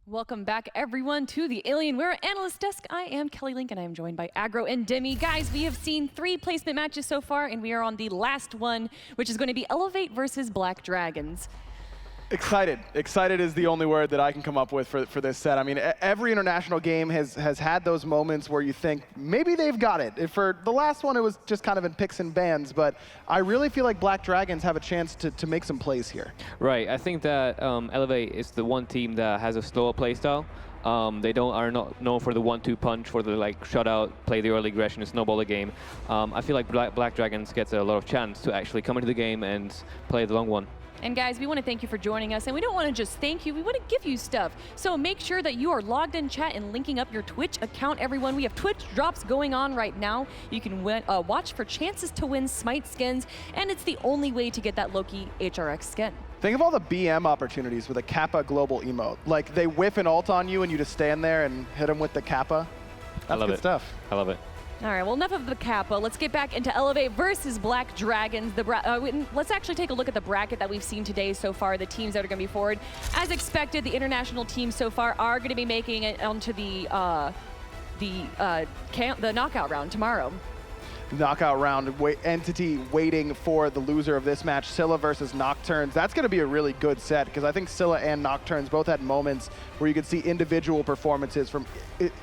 Welcome back, everyone, to the Alienware Analyst Desk. I am Kelly Link, and I am joined by Aggro and Demi. Guys, we have seen 3 placement matches so far, and we are on the last one, which is going to be Elevate versus Black Dragons. Excited. Excited is the only word that I can come up with for this set. I mean, every international game has had those moments where you think maybe they've got it. For the last one, it was just kind of in picks and bans, but I really feel like Black Dragons have a chance to make some plays here. Right. I think that Elevate is the one team that has a slower playstyle. They are not known for the 1-2 punch, for the shutout, play the early aggression, and snowball the game. I feel like Black Dragons gets a lot of chance to actually come into the game and play the long one. And guys, we want to thank you for joining us, and we don't want to just thank you, we want to give you stuff. So make sure that you are logged in chat and linking up your Twitch account, everyone. We have Twitch drops going on right now. You can watch for chances to win Smite skins, and it's the only way to get that Loki HRX skin. Think of all the BM opportunities with a Kappa global emote. Like, they whiff an ult on you, and you just stand there and hit them with the Kappa. That's good stuff. I love it. All right, well, enough of the Kappa. Let's get back into Elevate versus Black Dragons. Let's actually take a look at the bracket that we've seen today so far, the teams that are going to be forward. As expected, the international teams so far are going to be making it onto the knockout round tomorrow. Knockout round, Entity waiting for the loser of this match, Scylla versus Nocturnes. That's going to be a really good set, because I think Scylla and Nocturnes both had moments where you could see individual performances from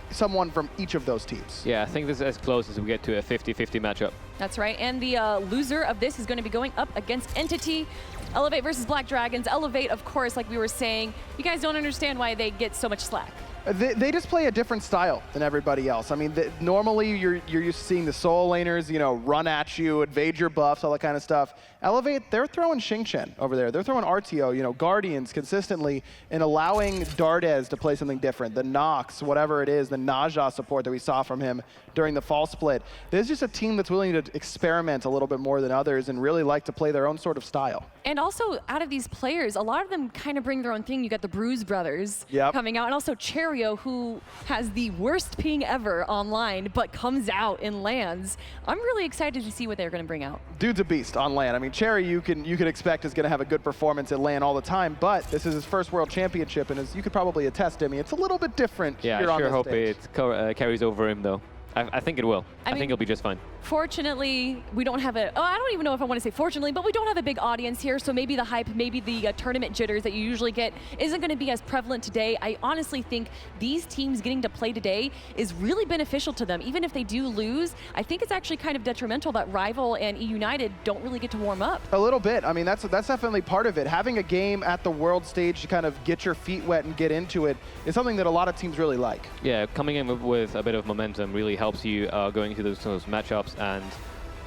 someone from each of those teams. Yeah, I think this is as close as we get to a 50-50 matchup. That's right, and the loser of this is going to be going up against Entity. Elevate versus Black Dragons. Elevate, of course, like we were saying, you guys don't understand why they get so much slack. They just play a different style than everybody else. I mean, normally you're used to seeing the soul laners, run at you, invade your buffs, all that kind of stuff. Elevate, they're throwing Shen over there. They're throwing RTO, Guardians consistently, and allowing Dardez to play something different. The Nox, whatever it is, the Naja support that we saw from him during the fall split. There's just a team that's willing to experiment a little bit more than others and really like to play their own sort of style. And also, out of these players, a lot of them kind of bring their own thing. You got the Bruise brothers coming out, and also Cherryo, who has the worst ping ever online, but comes out and lands. I'm really excited to see what they're going to bring out. Dude's a beast on LAN. I mean, Cherry, you can expect is going to have a good performance at LAN all the time, but this is his first World Championship, and as you could probably attest, Demi, it's a little bit different here on this stage. Yeah, I sure hope it carries over him, though. I think it will. I think it'll be just fine. Fortunately, we don't have I don't even know if I want to say fortunately, but we don't have a big audience here, so maybe the hype, maybe the tournament jitters that you usually get isn't going to be as prevalent today. I honestly think these teams getting to play today is really beneficial to them. Even if they do lose, I think it's actually kind of detrimental that Rival and E United don't really get to warm up. A little bit. I mean, that's definitely part of it. Having a game at the world stage to kind of get your feet wet and get into it is something that a lot of teams really like. Yeah, coming in with a bit of momentum really helps you going into those matchups. And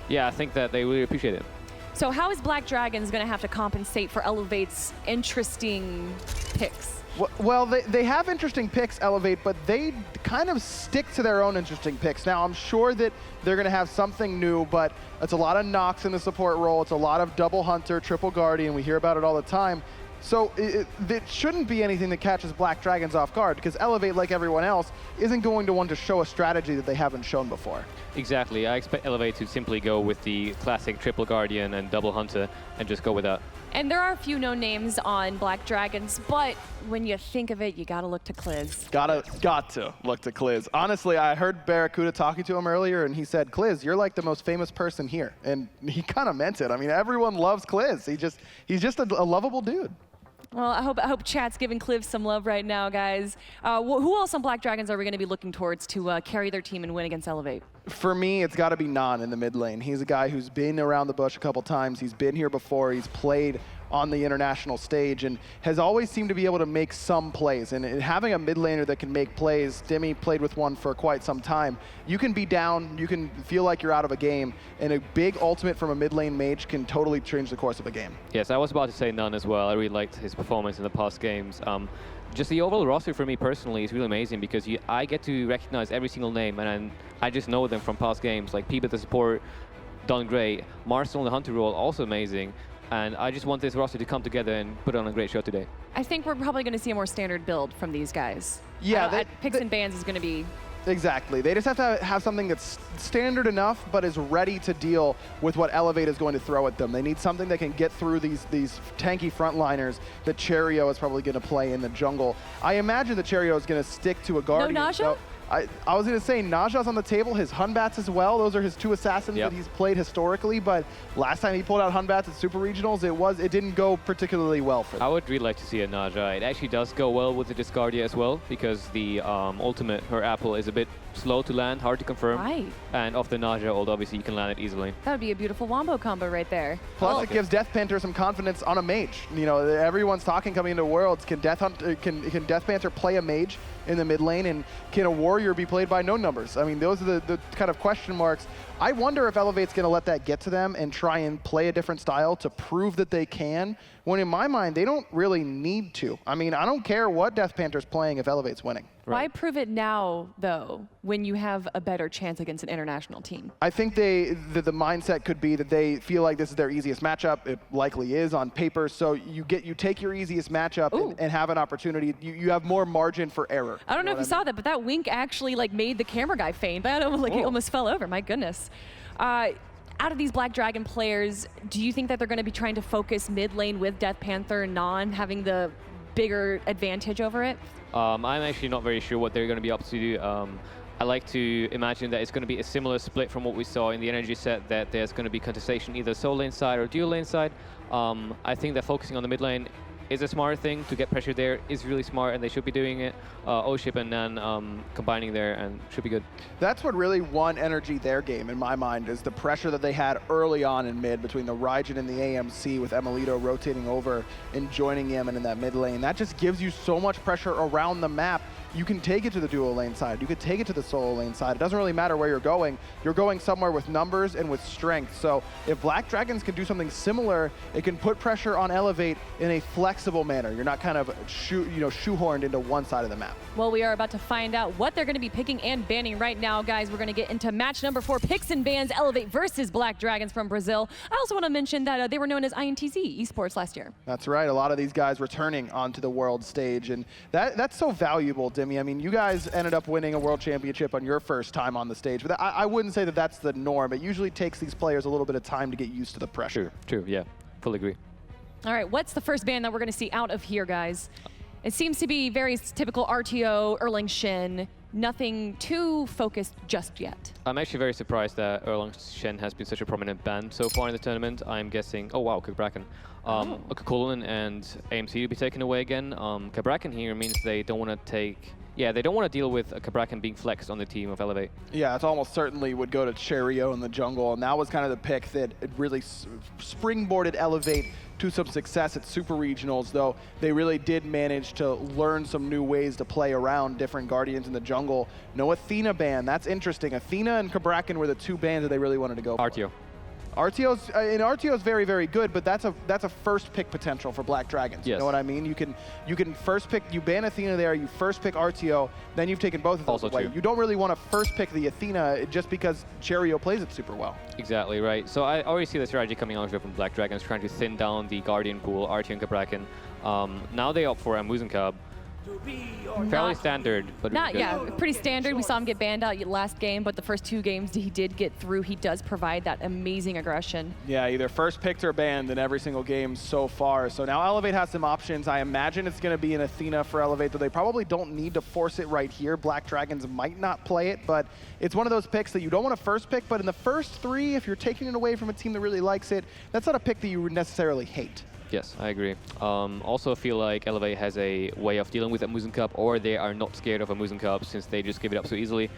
yeah, I think that they really appreciate it. So how is Black Dragons going to have to compensate for Elevate's interesting picks? Well, they have interesting picks, Elevate, but they kind of stick to their own interesting picks. Now, I'm sure that they're going to have something new, but it's a lot of Nox in the support role. It's a lot of double Hunter, triple Guardian. We hear about it all the time. So it shouldn't be anything that catches Black Dragons off guard, because Elevate, like everyone else, isn't going to want to show a strategy that they haven't shown before. Exactly. I expect Elevate to simply go with the classic triple Guardian and double Hunter and just go with that. And there are a few known names on Black Dragons, but when you think of it, you gotta look to Kliz. Got to look to Kliz. Honestly, I heard Barracuda talking to him earlier, and he said, Kliz, you're like the most famous person here. And he kind of meant it. I mean, everyone loves Kliz. He's just a lovable dude. Well, I hope chat's giving Kliz some love right now, guys. Who else on Black Dragons are we going to be looking towards to carry their team and win against Elevate? For me, it's got to be Nann in the mid lane. He's a guy who's been around the bush a couple times. He's been here before. He's played on the international stage and has always seemed to be able to make some plays. And having a mid laner that can make plays, Demi played with one for quite some time. You can be down, you can feel like you're out of a game, and a big ultimate from a mid lane mage can totally change the course of a game. Yes, I was about to say Nann as well. I really liked his performance in the past games. Just the overall roster for me personally is really amazing, because I get to recognize every single name, and I just know them from past games. Like PIBE the support, done great. MarcelZ in the Hunter role, also amazing. And I just want this roster to come together and put on a great show today. I think we're probably going to see a more standard build from these guys. Yeah, picks and bans is going to be Exactly. They just have to have something that's standard enough, but is ready to deal with what Elevate is going to throw at them. They need something that can get through these tanky frontliners that Cherryo is probably going to play in the jungle. I imagine that Cherryo is going to stick to a Guardian. No Naja? I was going to say, Naja's on the table, his Hunbats as well. Those are his 2 assassins that he's played historically, but last time he pulled out Hunbats at Super Regionals, it didn't go particularly well for them. I would really like to see a Naja. It actually does go well with the Discardia as well, because the ultimate, her apple, is a bit slow to land, hard to confirm. Right. And off the Naja ult, obviously, you can land it easily. That would be a beautiful wombo combo right there. Plus, it gives DeathPanter some confidence on a mage. You know, everyone's talking coming into Worlds. Can DeathPanter play a mage in the mid lane, and can a warrior be played by no numbers? I mean, those are the kind of question marks. I wonder if Elevate's going to let that get to them and try and play a different style to prove that they can, when in my mind, they don't really need to. I mean, I don't care what DeathPanter's playing if Elevate's winning. Why prove it now, though, when you have a better chance against an international team? I think the mindset could be that they feel like this is their easiest matchup. It likely is on paper. So you take your easiest matchup and have an opportunity. You have more margin for error. I don't know if you saw that, but that wink actually made the camera guy faint. That he almost fell over. My goodness. Out of these Black Dragon players, do you think that they're going to be trying to focus mid lane with DeathPanter and Nann having the bigger advantage over it? I'm actually not very sure what they're going to be up to do. I like to imagine that it's going to be a similar split from what we saw in the energy set, that there's going to be contestation either solo lane side or dual lane side. I think that focusing on the mid lane is a smart thing. To get pressure there is really smart, and they should be doing it. oShip and Nann combining there, and should be good. That's what really won energy their game, in my mind, is the pressure that they had early on in mid between the Raijin and the AMC, with Emilito rotating over and joining Yemen in that mid lane. That just gives you so much pressure around the map. You can take it to the dual lane side. You could take it to the solo lane side. It doesn't really matter where you're going. You're going somewhere with numbers and with strength. So if Black Dragons can do something similar, it can put pressure on Elevate in a flexible manner. You're not kind of shoehorned into one side of the map. Well, we are about to find out what they're going to be picking and banning right now, guys. We're going to get into match number 4, picks and bans, Elevate versus Black Dragons from Brazil. I also want to mention that they were known as INTZ Esports last year. That's right. A lot of these guys returning onto the world stage, and that's so valuable, Dimmy. I mean, you guys ended up winning a world championship on your first time on the stage, but I wouldn't say that that's the norm. It usually takes these players a little bit of time to get used to the pressure. True, yeah, fully agree. All right, what's the first ban that we're going to see out of here, guys? It seems to be very typical RTO, Erlang, Shen, nothing too focused just yet. I'm actually very surprised that Erlang Shen has been such a prominent ban so far in the tournament. I'm guessing, oh wow, Kabrakan. Kulin and AMC will be taken away again. Kabrakan here means they don't want to take... Yeah, they don't want to deal with a Kabrakan being flexed on the team of Elevate. Yeah, it almost certainly would go to Cherryo in the jungle, and that was kind of the pick that it really springboarded Elevate to some success at Super Regionals, though they really did manage to learn some new ways to play around different Guardians in the jungle. No Athena ban, that's interesting. Athena and Kabrakan were the 2 bans that they really wanted to go for. RTO. RTO's very, very good, but that's a first pick potential for Black Dragons. Yes. You know what I mean? You can first pick, you ban Athena there, you first pick RTO, then you've taken both of those away. You don't really want to first pick the Athena just because Cherryo plays it super well. Exactly, right. So I already see the strategy coming out from Black Dragons, trying to thin down the Guardian pool, RTO and Kabrakan. Now they opt for a Muzen Cub. Fairly standard, but pretty standard. We saw him get banned out last game, but the first 2 games he did get through. He does provide that amazing aggression. Yeah, either first picked or banned in every single game so far. So now Elevate has some options. I imagine it's going to be an Athena for Elevate, though they probably don't need to force it right here. Black Dragons might not play it, but it's one of those picks that you don't want to first pick, but in the first 3, if you're taking it away from a team that really likes it, that's not a pick that you would necessarily hate. Yes, I agree. Also feel like Elevate has a way of dealing with a Muzen Cup, or they are not scared of a Muzen Cup since they just give it up so easily.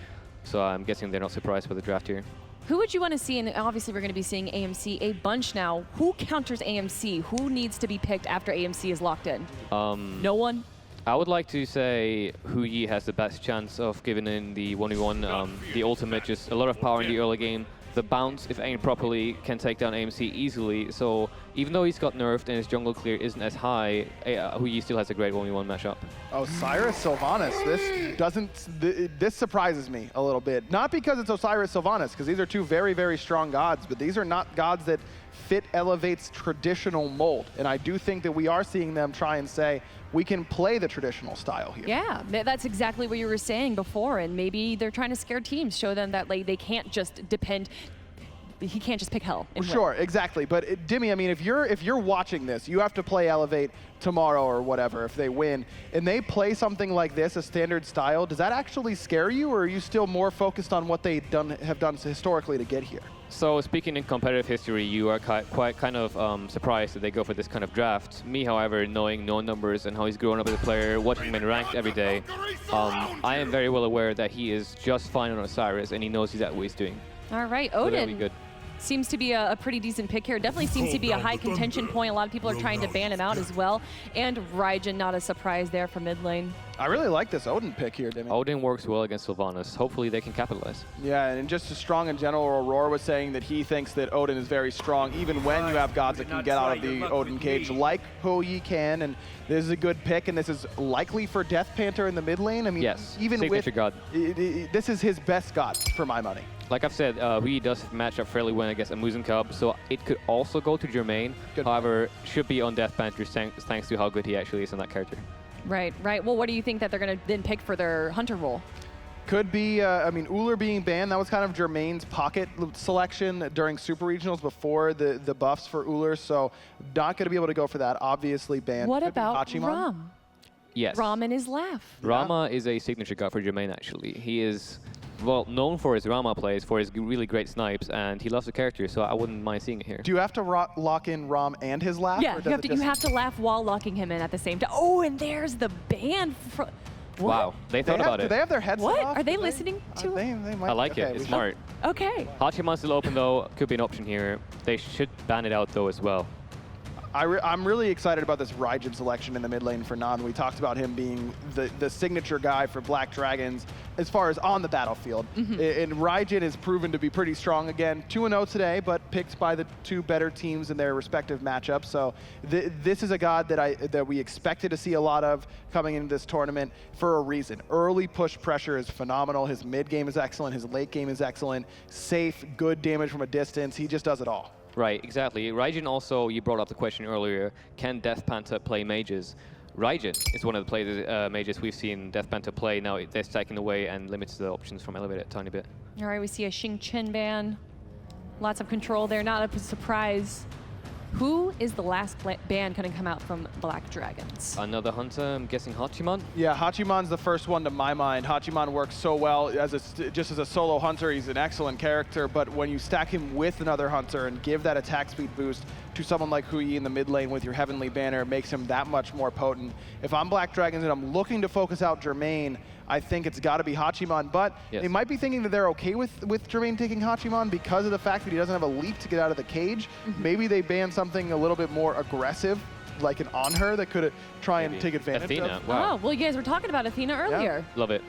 So I'm guessing they're not surprised by the draft here. Who would you want to see? And obviously we're going to be seeing AMC a bunch now. Who counters AMC? Who needs to be picked after AMC is locked in? No one? I would like to say Hu Yi has the best chance of giving in the 1v1, the ultimate, just a lot of power in the early game. The bounce, if aimed properly, can take down AMC easily. So even though he's got nerfed and his jungle clear isn't as high, Hu Yi still has a great 1v1 matchup. Osiris Sylvanus, this surprises me a little bit. Not because it's Osiris Sylvanus, because these are 2 very, very strong gods, but these are not gods that fit Elevate's traditional mold. And I do think that we are seeing them try and say, we can play the traditional style here. Yeah, that's exactly what you were saying before, and maybe they're trying to scare teams, show them that like they can't just depend. He can't just pick hell. And Sure, exactly. But Dimmy, I mean, if you're watching this, you have to play Elevate tomorrow or whatever if they win, and they play something like this, a standard style. Does that actually scare you, or are you still more focused on what they have done historically to get here? So speaking in competitive history, you are quite kind of surprised that they go for this kind of draft. Me, however, knowing known numbers and how he's grown up as a player, watching him in ranked every day, I am very well aware that he is just fine on Osiris, and he knows he's at what he's doing. All right, So that'll be Odin. good. Seems to be a pretty decent pick here. Definitely seems to be a high contention point. A lot of people are trying to ban him out as well. And Raijin, not a surprise there for mid lane. I really like this Odin pick here, Dimmy. Odin works well against Sylvanus. Hopefully they can capitalize. Yeah, and just as strong in general, Aurora was saying that he thinks that Odin is very strong, even when you have gods that can get out of the Odin cage, like Hou-Yi can, and this is a good pick, and this is likely for DeathPanter in the mid lane. I mean, Yes, even signature with god. This is his best god for my money. Like I've said, he does match up fairly well against a Muzen Cub, so it could also go to Jermain. Good. However, should be on DeathPanter thanks to how good he actually is in that character. Right, right. Well, what do you think that they're going to then pick for their hunter role? Could be, I mean, Ullr being banned, that was kind of Jermain's pocket selection during Super Regionals before the buffs for Ullr, so not going to be able to go for that, obviously banned. What Could be about Hachiman. Ram? Yes. Ram and his laugh. Rama is a signature god for Jermain, actually. He is, well, known for his Rama plays, for his really great snipes, and he loves the character, so I wouldn't mind seeing it here. Do you have to lock in Ram and his laugh? Yeah, or you does have it to laugh while locking him in at the same time. Oh, and there's the ban. What? Wow, they thought about Do it. they have their headset What? off? Are they Do listening to They might. I like Okay, it. we It's should- smart. Okay. Hachiman's still open, though. Could be an option here. They should ban it out, though, as well. I'm really excited about this Raijin selection in the mid lane for Nann. We talked about him being the signature guy for Black Dragons as far as on the battlefield. And Raijin is proven to be pretty strong again. 2-0 today, but picked by the two better teams in their respective matchups. So this is a god that we expected to see a lot of coming into this tournament for a reason. Early push pressure is phenomenal. His mid game is excellent. His late game is excellent. Safe, good damage from a distance. He just does it all. Right, exactly. Raijin also, you brought up the question earlier, can DeathPanter play mages? Raijin is one of the mages we've seen DeathPanter play. Now they're stacking away and limits the options from Elevate a tiny bit. All right, we see a Xing Chen ban. Lots of control there, not a surprise. Who is the last ban going to come out from Black Dragons? Another hunter, I'm guessing Hachiman? Yeah, Hachiman's the first one to my mind. Hachiman works so well just as a solo hunter. He's an excellent character, but when you stack him with another hunter and give that attack speed boost to someone like Hou-Yi in the mid lane with your Heavenly Banner, it makes him that much more potent. If I'm Black Dragons and I'm looking to focus out Jermain, I think it's got to be Hachiman, but Yes. they might be thinking that they're okay with Jermain taking Hachiman because of the fact that he doesn't have a leap to get out of the cage. Maybe they ban something a little bit more aggressive, like an on her that could try and take advantage Athena, of. wow. Oh, well, you guys were talking about Athena earlier. Love it.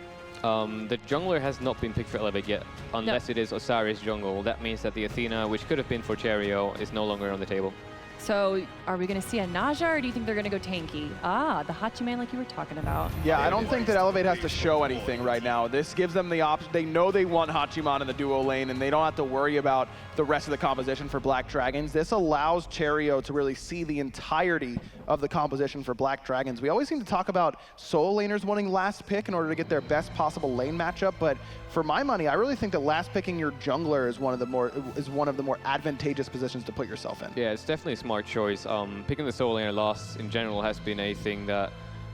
The jungler has not been picked for Elevate yet, unless it is Osiris jungle. That means that the Athena, which could have been for Cherryo, is no longer on the table. So are we going to see a Naja, or do you think they're going to go tanky? Ah, the Hachiman like you were talking about. Yeah, I don't think that Elevate has to show anything right now. This gives them the option. They know they want Hachiman in the duo lane, and they don't have to worry about the rest of the composition for Black Dragons. This allows Cherryo to really see the entirety of the composition for Black Dragons. We always seem to talk about solo laners wanting last pick in order to get their best possible lane matchup, but for my money, I really think that last picking your jungler is one of the more advantageous positions to put yourself in. Yeah, it's definitely a smart choice. Picking the solo laner last in general has been a thing that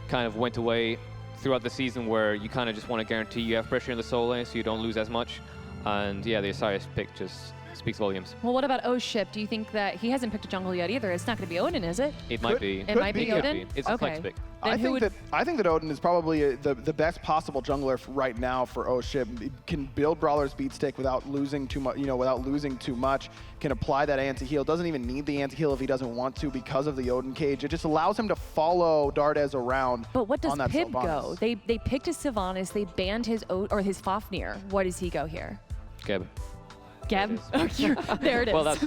kind of went away throughout the season, where you kind of just want to guarantee you have pressure in the solo lane so you don't lose as much. And yeah, the Osiris pick just speaks volumes. Well, what about oShip? Do you think that he hasn't picked a jungle yet either? It's not going to be Odin, is it? It might be. It might be Could Odin? It's a flex Okay. pick. Then who would- I think that Odin is probably the best possible jungler right now for oShip. He can build Brawler's beat stick without losing too much. Without losing too much. Can apply that anti-heal. Doesn't even need the anti-heal if he doesn't want to because of the Odin cage. It just allows him to follow Dardez around. But what does on that PIBE go? Sylvanus. They picked a Sylvanus. They banned his his Fafnir. What does he go here? Geb. Geb? Oh, there it is. Well, that's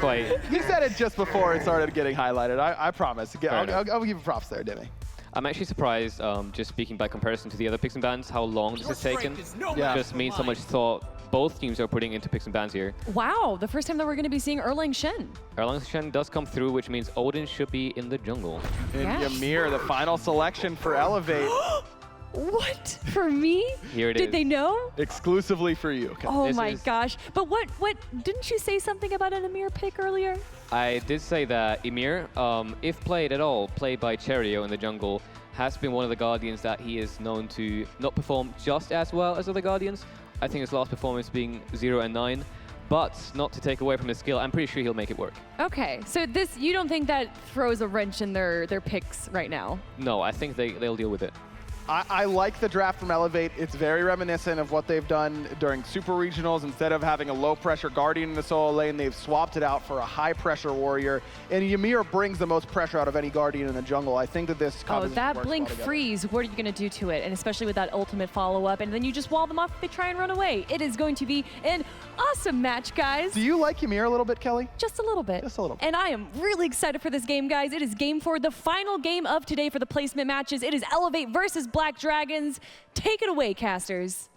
quite... He said it just before it started getting highlighted. I promise. enough. I'll give you props there, Dimmy. I'm actually surprised, just speaking by comparison to the other picks and bans, how long this has taken. Yeah. Just means how much thought both teams are putting into picks and bans here. Wow, the first time that we're going to be seeing Erlang Shen. Erlang Shen does come through, which means Odin should be in the jungle. And Yeah. Ymir, the final selection for Elevate, What? For me? Here it Did is. they know? exclusively for you. Oh This my is- gosh. But what, didn't you say something about an Ymir pick earlier? I did say that Ymir, if played at all, played by Cherryo in the jungle, has been one of the Guardians that he is known to not perform just as well as other Guardians. I think his last performance being 0 and 9, but not to take away from his skill, I'm pretty sure he'll make it work. Okay, so this, you don't think that throws a wrench in their picks right now? No, I think they'll deal with it. I like the draft from Elevate. It's very reminiscent of what they've done during Super Regionals. Instead of having a low-pressure Guardian in the solo lane, they've swapped it out for a high-pressure Warrior. And Ymir brings the most pressure out of any Guardian in the jungle. I think that this Oh, composition that works blink well together. freeze, what are you going to do to it? And especially with that ultimate follow-up, and then you just wall them off if they try and run away. It is going to be an awesome match, guys. Do you like Ymir a little bit, Kelly? Just a little bit. Just a little bit. And I am really excited for this game, guys. It is game 4, the final game of today for the placement matches. It is Elevate versus Black Dragons. Take it away, casters.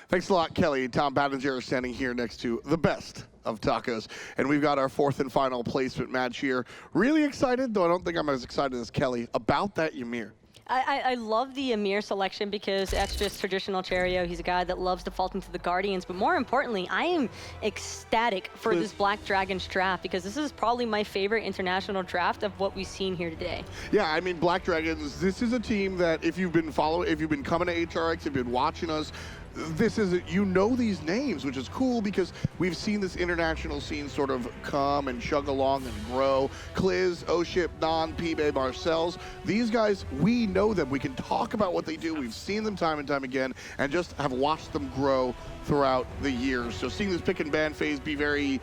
Thanks a lot, Kelly. Tom Battinger standing here next to the best of tacos. And we've got our 4th and final placement match here. Really excited, though I don't think I'm as excited as Kelly, about that Ymir. I love the Ymir selection because that's just traditional Cherryo. He's a guy that loves defaulting to the Guardians. But more importantly, I am ecstatic for this Black Dragons draft because this is probably my favorite international draft of what we've seen here today. Yeah, I mean, Black Dragons, this is a team that if you've been coming to HRX, if you've been watching us, you know these names, which is cool because we've seen this international scene sort of come and chug along and grow. Kliz, oShip, Nann, PIBE, MarcelZ, these guys, we know them. We can talk about what they do. We've seen them time and time again and just have watched them grow throughout the years. So seeing this pick and ban phase be very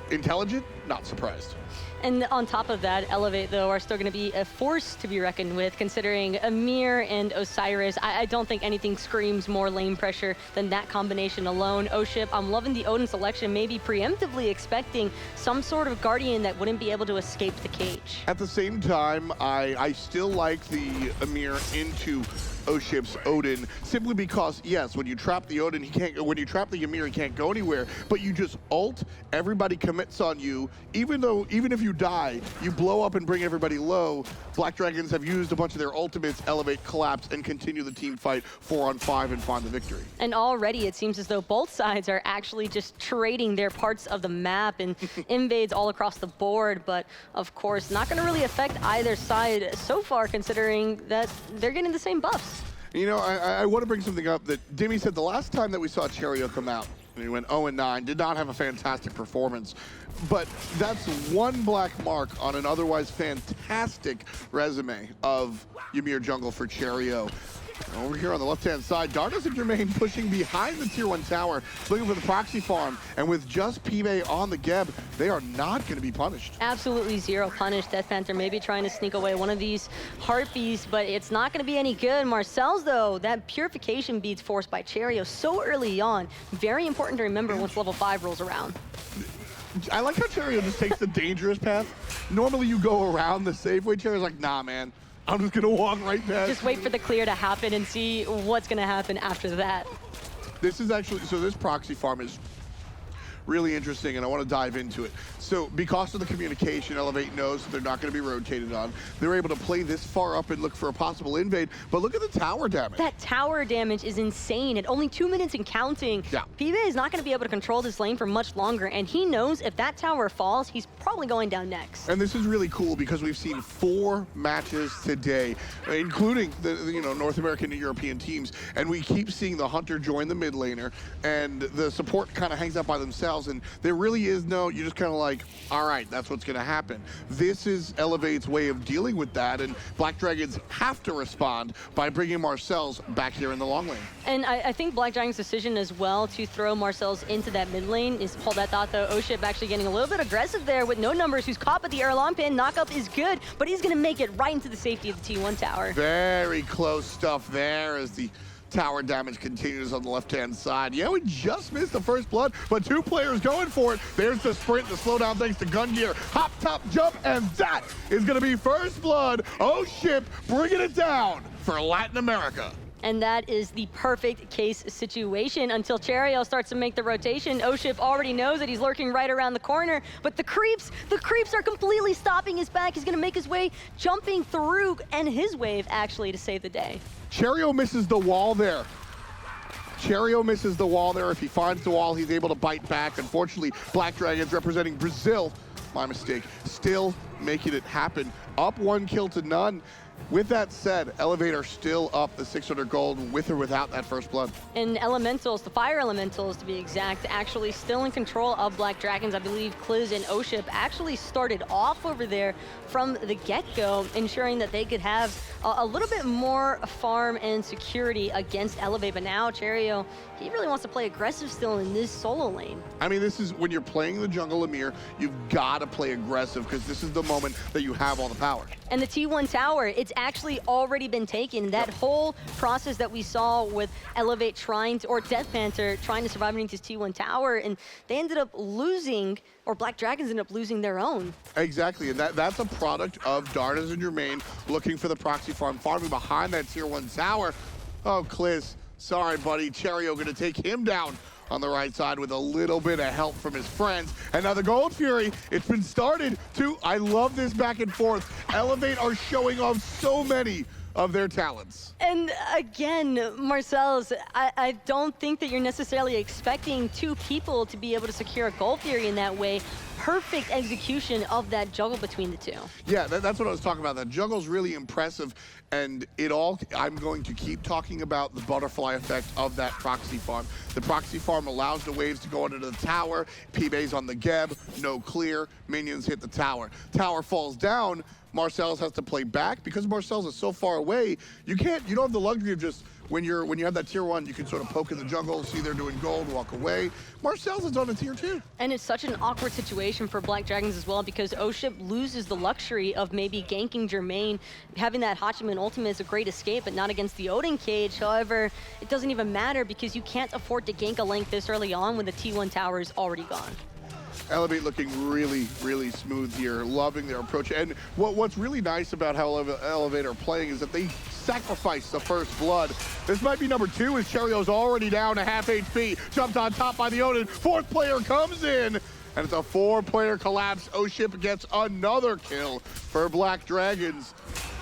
intelligent, not surprised. And on top of that, Elevate, though, are still going to be a force to be reckoned with, considering Ymir and Osiris. I don't think anything screams more lane pressure than that combination alone. oShip, I'm loving the Odin selection, maybe preemptively expecting some sort of Guardian that wouldn't be able to escape the cage. At the same time, I still like the Ymir into oShip's Odin, simply because, yes, when you trap the Odin, when you trap the Ymir, he can't go anywhere, but you just ult, everybody commits on you, even if you die, you blow up and bring everybody low. Black Dragons have used a bunch of their ultimates, elevate, collapse, and continue the team fight 4-on-5 and find the victory. And already it seems as though both sides are actually just trading their parts of the map and invades all across the board, but of course not going to really affect either side so far, considering that they're getting the same buffs. You know, I want to bring something up that Dimmy said the last time that we saw Cherryo come out, and he went 0-9, did not have a fantastic performance. But that's one black mark on an otherwise fantastic resume of Ymir jungle for Cherryo. Over here on the left-hand side, Dardez and Jermain pushing behind the Tier 1 tower, looking for the proxy farm, and with just PIBE on the Geb, they are not going to be punished. Absolutely zero punish. DeathPanter maybe trying to sneak away one of these Harpies, but it's not going to be any good. MarcelZ, though, that purification beats forced by Cherryo so early on. Very important to remember once level 5 rolls around. I like how Cherryo just takes the dangerous path. Normally you go around the safe way. Cherryo's like, nah, man. I'm just going to walk right past. Just wait for the clear to happen and see what's going to happen after that. This is actually, so this proxy farm is really interesting, and I want to dive into it. So because of the communication, Elevate knows that they're not going to be rotated on. They're able to play this far up and look for a possible invade, but look at the tower damage. That tower damage is insane. At only 2 minutes and counting, Yeah. PIBE is not going to be able to control this lane for much longer, and he knows if that tower falls, he's probably going down next. And this is really cool because we've seen 4 matches today, including the North American and European teams, and we keep seeing the Hunter join the mid laner, and the support kind of hangs out by themselves, and there really is no, you just kind of like, all right, that's what's going to happen. This is Elevate's way of dealing with that, and Black Dragons have to respond by bringing MarcelZ back here in the long lane. And I think Black Dragon's decision as well to throw MarcelZ into that mid lane is, hold that thought though, oShip actually getting a little bit aggressive there with no numbers, who's caught by the Erlang pin. Knockup is good, but he's going to make it right into the safety of the T1 tower. Very close stuff there as the tower damage continues on the left-hand side. Yeah, we just missed the first blood, but 2 players going for it. There's the sprint, the slowdown thanks to gun gear. Hop, top, jump, and that is going to be first blood. oShip bringing it down for Latin America. And that is the perfect case situation until Cherryo starts to make the rotation. oShip already knows that he's lurking right around the corner, but the creeps are completely stopping his back. He's gonna make his way, jumping through, and his wave actually to save the day. Cherryo misses the wall there. Cherryo misses the wall there. If he finds the wall, he's able to bite back. Unfortunately, Black Dragons representing Brazil, my mistake, still making it happen. Up 1 kill to none. With that said, Elevator still up the 600 gold with or without that first blood. And Elementals, the Fire Elementals to be exact, actually still in control of Black Dragons. I believe Kliz and oShip actually started off over there from the get-go, ensuring that they could have a little bit more farm and security against Elevate. But now Cherryo, he really wants to play aggressive still in this solo lane. I mean, this is when you're playing the jungle Ymir, you've got to play aggressive because this is the moment that you have all the power. And the T1 tower, it's actually already been taken. That whole process that we saw with Elevate trying to, or DeathPanter trying to survive underneath his T1 tower, and they ended up losing, or Black Dragons ended up losing their own. Exactly, and that's a product of Dardez and Jermain looking for the proxy farm, farming behind that tier 1 tower. Oh, Kliz, sorry, buddy. Cherryo gonna take him down on the right side with a little bit of help from his friends. And now the Gold Fury, it's been started to, I love this back and forth. Elevate are showing off so many of their talents. And again, MarcelZ, I don't think that you're necessarily expecting 2 people to be able to secure a Gold Fury in that way. Perfect execution of that juggle between the 2. Yeah, that's what I was talking about. That juggle's really impressive, and I'm going to keep talking about the butterfly effect of that proxy farm. The proxy farm allows the waves to go under the tower, PIBE's on the Geb, no clear, minions hit the tower. Tower falls down, MarcelZ has to play back. Because MarcelZ is so far away, you don't have the luxury of just, when you have that tier 1, you can sort of poke in the jungle, see they're doing gold, walk away. MarcelZ is on a tier 2. And it's such an awkward situation for Black Dragons as well, because oShip loses the luxury of maybe ganking Jermain. Having that Hachiman ultimate is a great escape, but not against the Odin cage. However, it doesn't even matter because you can't afford to gank a link this early on when the T1 tower is already gone. Elevate looking really, really smooth here, loving their approach. And what's really nice about how Elevate are playing is that they sacrifice the first blood. This might be number 2 as Cherryo's already down to half HP. Jumped on top by the Odin. 4th player comes in. And it's a 4-player collapse. oShip gets another kill for Black Dragons.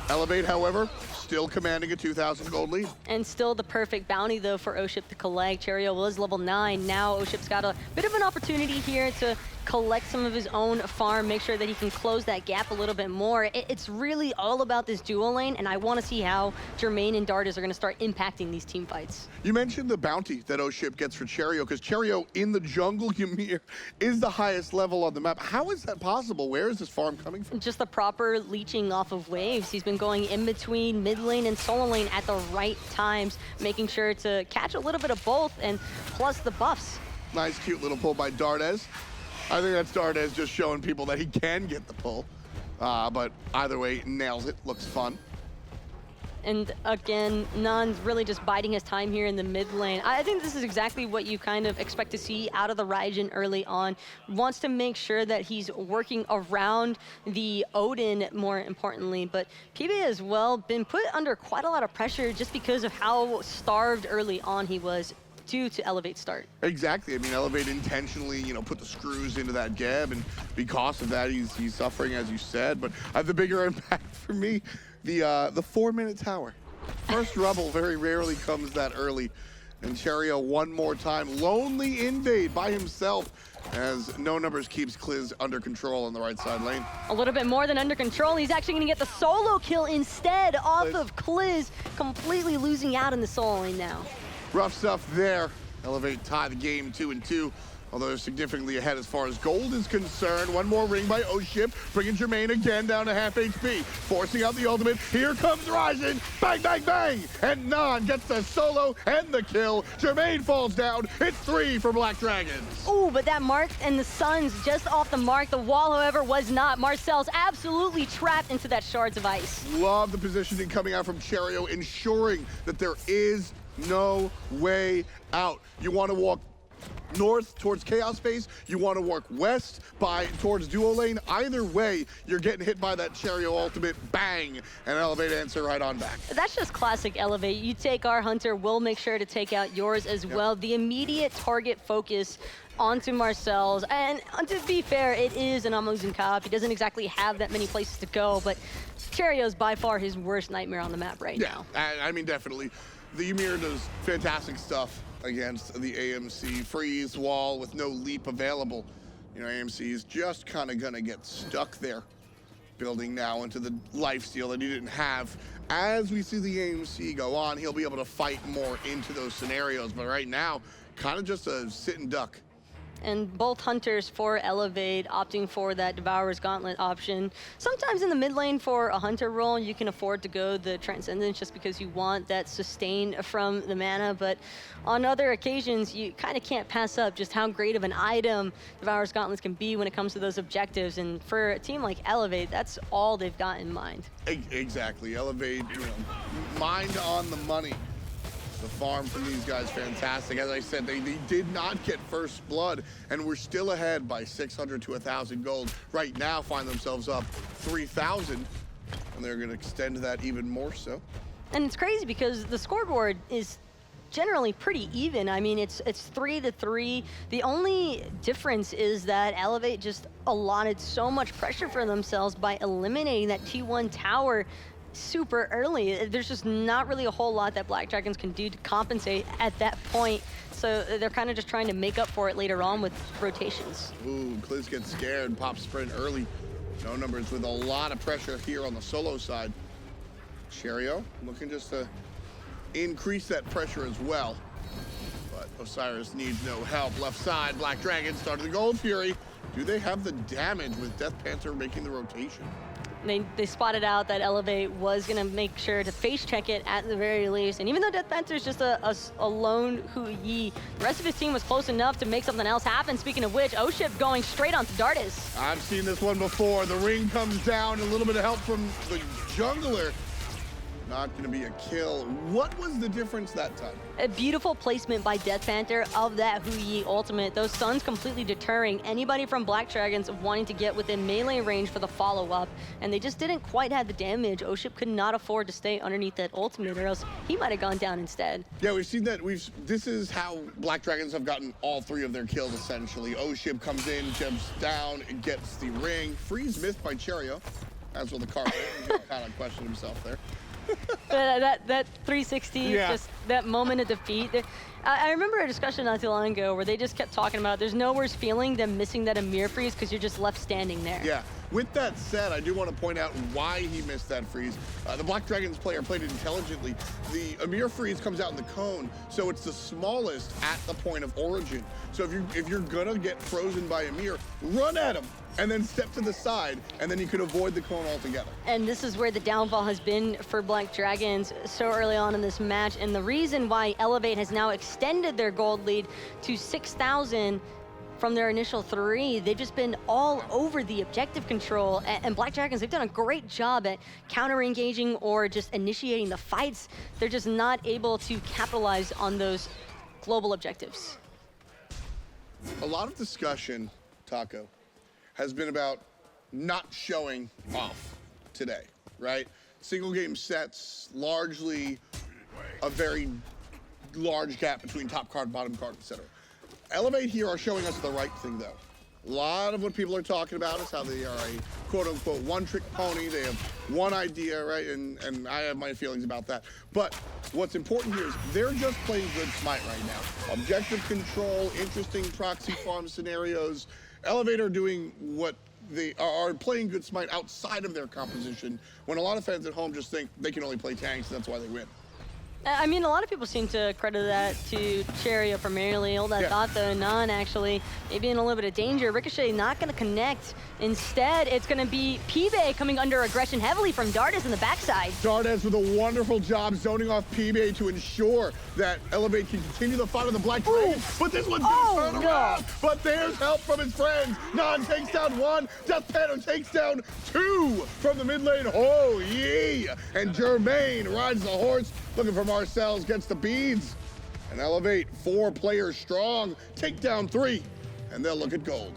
Elevate, however, still commanding a 2,000 gold lead. And still the perfect bounty, though, for oShip to collect. Cherryo was level 9. Now oShip's got a bit of an opportunity here to collect some of his own farm, make sure that he can close that gap a little bit more. It's really all about this dual lane, and I want to see how Jermain and Dardez are going to start impacting these team fights. You mentioned the bounty that oShip gets for Cherryo, because Cherryo in the jungle Ymir is the highest level on the map. How is that possible? Where is this farm coming from? Just the proper leeching off of waves. He's been going in between mid lane and solo lane at the right times, making sure to catch a little bit of both, and plus the buffs. Nice, cute little pull by Dardez. I think that's Dardez just showing people that he can get the pull. But either way, nails it. Looks fun. And again, Nann's really just biding his time here in the mid lane. I think this is exactly what you kind of expect to see out of the Raijin early on. Wants to make sure that he's working around the Odin more importantly, but PIBE as well been put under quite a lot of pressure just because of how starved early on he was due to Elevate start. Exactly. I mean, Elevate intentionally, put the screws into that Geb, and because of that, he's suffering, as you said. But the bigger impact for me, the 4-minute tower. First rubble very rarely comes that early. And Cherryo one more time, lonely invade by himself, as No Numbers keeps Kliz under control on the right side lane. A little bit more than under control. He's actually going to get the solo kill instead off of Kliz, completely losing out in the solo lane now. Rough stuff there. Elevate tie the game 2-2, although they're significantly ahead as far as gold is concerned. One more ring by oShip, bringing Jermain again down to half HP, forcing out the ultimate. Here comes Raijin, bang, bang, bang! And Nann gets the solo and the kill. Jermain falls down. It's 3 for Black Dragons. Ooh, but that mark and the Suns just off the mark. The wall, however, was not. MarcelZ absolutely trapped into that shards of ice. Love the positioning coming out from Cherryo, ensuring that there is no way out. You want to walk north towards Chaos Phase, you want to work west towards duo lane. Either way, you're getting hit by that Cherryo ultimate, bang, and Elevate answer right on back. That's just classic Elevate. You take our Hunter, we'll make sure to take out yours as well. The immediate target focus onto MarcelZ, and to be fair, it is an Muzen cop. He doesn't exactly have that many places to go, but Cherryo is by far his worst nightmare on the map right now. I mean, definitely. The Ymir does fantastic stuff against the AMC. Freeze wall with no leap available. You know, AMC is just kind of gonna get stuck there, building now into the lifesteal that he didn't have. As we see the AMC go on, he'll be able to fight more into those scenarios, but right now, kind of just a sit and duck. And both Hunters for Elevate opting for that Devourer's Gauntlet option. Sometimes in the mid lane for a Hunter role, you can afford to go the Transcendence just because you want that sustain from the mana, but on other occasions, you kind of can't pass up just how great of an item Devourer's Gauntlets can be when it comes to those objectives. And for a team like Elevate, that's all they've got in mind. Exactly, Elevate, you know, mind on the money. The farm from these guys, fantastic. As I said, they did not get first blood, and we're still ahead by 600 to 1,000 gold. Right now, find themselves up 3,000, and they're going to extend that even more so. And it's crazy because the scoreboard is generally pretty even. I mean, it's 3-3. The only difference is that Elevate just allotted so much pressure for themselves by eliminating that T1 tower super early. There's just not really a whole lot that Black Dragons can do to compensate at that point. So they're kind of just trying to make up for it later on with rotations. Ooh, Kliz gets scared, pop sprint early. No numbers with a lot of pressure here on the solo side. Cherryo looking just to increase that pressure as well. But Osiris needs no help. Left side, Black Dragons started the Gold Fury. Do they have the damage with DeathPanter making the rotation? They spotted out that Elevate was going to make sure to face check it at the very least. And even though DeathPanter is just a lone Hu-Yi, the rest of his team was close enough to make something else happen. Speaking of which, oShip going straight onto Dardez. I've seen this one before. The ring comes down, a little bit of help from the jungler. Not going to be a kill. What was the difference that time? A beautiful placement by DeathPanter of that Hu-Yi ultimate. Those stuns completely deterring anybody from Black Dragons wanting to get within melee range for the follow-up, and they just didn't quite have the damage. oShip could not afford to stay underneath that ultimate, or else he might have gone down instead. Yeah, we've seen that. This is how Black Dragons have gotten all three of their kills, essentially. oShip comes in, jumps down, and gets the ring. Freeze missed by Cherryo. That's what the car kind of questioned himself there. that 360, just that moment of defeat. I remember a discussion not too long ago where they just kept talking about there's no worse feeling than missing that Ymir freeze because you're just left standing there. Yeah. With that said, I do want to point out why he missed that freeze. The Black Dragons player played it intelligently. The Ymir freeze comes out in the cone, so it's the smallest at the point of origin. So if you're gonna get frozen by Ymir, run at him and then step to the side, and then you can avoid the cone altogether. And this is where the downfall has been for Black Dragons so early on in this match, and the reason why Elevate has now extended their gold lead to 6,000 from their initial 3. They've just been all over the objective control, and Black Dragons, they've done a great job at counter-engaging or just initiating the fights. They're just not able to capitalize on those global objectives. A lot of discussion, Taco, has been about not showing off today, right? Single game sets, largely a very large gap between top card, bottom card, etc. Elevate here are showing us the right thing, though. A lot of what people are talking about is how they are a quote-unquote one-trick pony. They have one idea, right? And I have my feelings about that. But what's important here is they're just playing good Smite right now. Objective control, interesting proxy farm scenarios. Elevate are doing what they are playing good Smite outside of their composition, when a lot of fans at home just think they can only play tanks, and that's why they win. I mean, a lot of people seem to credit that to Cherryo primarily. All that thought, though, Nann actually maybe in a little bit of danger. Ricochet not going to connect. Instead, it's going to be PIBE coming under aggression heavily from Dardez in the backside. Dardez with a wonderful job zoning off PIBE to ensure that Elevate can continue the fight on the Black Dragons. But this one's going to turn around. But there's help from his friends. Nann takes down 1. DeathPanter takes down 2 from the mid lane. Oh, yeah. And Jermain rides the horse. Looking for MarcelZ, gets the beads. And Elevate, 4 players strong, take down 3, and they'll look at gold.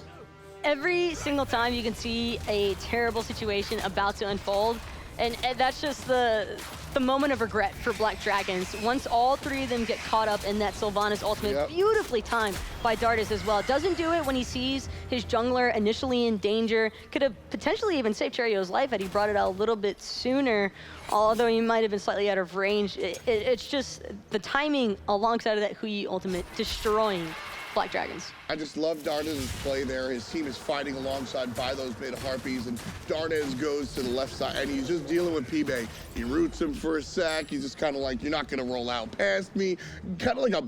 Every single time you can see a terrible situation about to unfold, and that's just the moment of regret for Black Dragons. Once all 3 of them get caught up in that Sylvanus ultimate, beautifully timed by Dardez as well. Doesn't do it when he sees his jungler initially in danger. Could have potentially even saved Cherryo's life had he brought it out a little bit sooner, although he might have been slightly out of range. It's just the timing alongside of that Hui ultimate destroying Black Dragons. I just love Dardez's play there. His team is fighting alongside by those mid Harpies, and Dardez goes to the left side, and he's just dealing with PIBE. He roots him for a sec. He's just kind of like, you're not going to roll out past me. Kind of like a